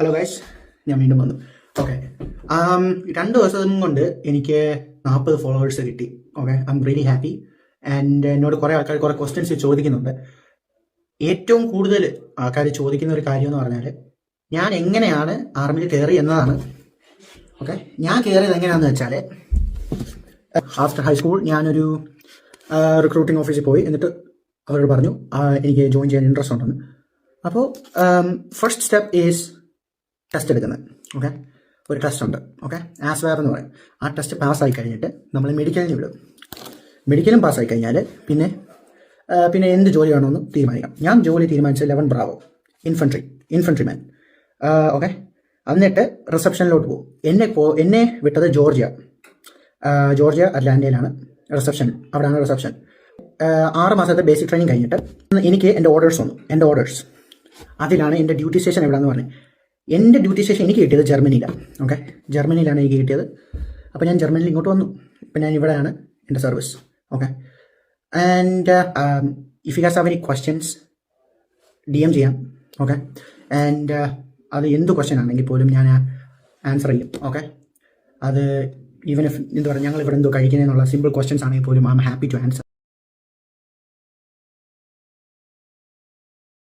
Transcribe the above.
Hello guys, ഞാൻ വീണ്ടും വന്നു. ഓക്കെ, 2 ദിവസം കൊണ്ട് എനിക്ക് 40 ഫോളോവേഴ്സ് കിട്ടി. Okay, I am really happy. And എന്നോട് കുറേ ആൾക്കാർ കുറേ ക്വസ്റ്റ്യൻസ് ചോദിക്കുന്നുണ്ട്. ഏറ്റവും കൂടുതൽ ആൾക്കാർ ചോദിക്കുന്ന ഒരു കാര്യം എന്ന് പറഞ്ഞാൽ ഞാൻ എങ്ങനെയാണ് ആർമിയിൽ കയറി എന്നതാണ്. ഓക്കെ, ഞാൻ കയറിയത് എങ്ങനെയാണെന്ന് വെച്ചാൽ ആഫ്റ്റർ ഹൈസ്കൂൾ ഞാനൊരു റിക്രൂട്ടിംഗ് ഓഫീസിൽ പോയി. എന്നിട്ട് അവരോട് പറഞ്ഞു എനിക്ക് ജോയിൻ ചെയ്യാൻ ഇൻട്രസ്റ്റ് ഉണ്ടെന്ന്. അപ്പോൾ ഫസ്റ്റ് സ്റ്റെപ്പ് ഈസ് ടെസ്റ്റ് എടുക്കുന്നത്. ഓക്കെ, ഒരു ടെസ്റ്റ് ഉണ്ട്. ഓക്കെ, ആസ്വാർ എന്ന് പറയും. ആ ടെസ്റ്റ് പാസ്സായി കഴിഞ്ഞിട്ട് നമ്മൾ മെഡിക്കലിന് വിടും. മെഡിക്കലും പാസ്സായി കഴിഞ്ഞാൽ പിന്നെ എന്ത് ജോലി വേണമെന്ന് തീരുമാനിക്കാം. ഞാൻ ജോലി തീരുമാനിച്ചത് 11 ബ്രാവോ ഇൻഫൻട്രിമാൻ. ഓക്കെ, എന്നിട്ട് റിസപ്ഷനിലോട്ട് പോകും. എന്നെ വിട്ടത് ജോർജിയ അറ്റ്ലാന്റയിലാണ് റിസപ്ഷൻ. അവിടെയാണ് റിസപ്ഷൻ. 6 മാസത്തെ ബേസിക് ട്രെയിനിങ് കഴിഞ്ഞിട്ട് എനിക്ക് എൻ്റെ ഓർഡേഴ്സ് വന്നു. എൻ്റെ ഓർഡേഴ്സ് അതിലാണ് എൻ്റെ ഡ്യൂട്ടി സ്റ്റേഷൻ എവിടെയാണെന്ന് പറഞ്ഞു. എൻ്റെ ഡ്യൂട്ടി സ്റ്റേഷൻ എനിക്ക് കിട്ടിയത് ജർമ്മനിയിലാണ്. ഓക്കെ, ജർമ്മനിയിലാണ് എനിക്ക് കിട്ടിയത്. അപ്പോൾ ഞാൻ ജർമ്മനിയിൽ ഇങ്ങോട്ട് വന്നു. ഇപ്പം ഞാൻ ഇവിടെയാണ് എൻ്റെ service. Okay, and if you have any questions DM ചെയ്യാം. ഓക്കെ, ആൻഡ് അത് എന്ത് ക്വസ്റ്റ്യൻ ആണെങ്കിൽ പോലും ഞാൻ ആൻസർ ചെയ്യും. ഓക്കെ, അത് ഈവൻ ഇഫ് എന്താ പറയുക, ഞങ്ങൾ ഇവിടെ എന്തോ കഴിക്കുന്നതെന്നുള്ള സിമ്പിൾ ക്വസ്റ്റ്യൻസ് ആണെങ്കിൽ പോലും I am happy to answer.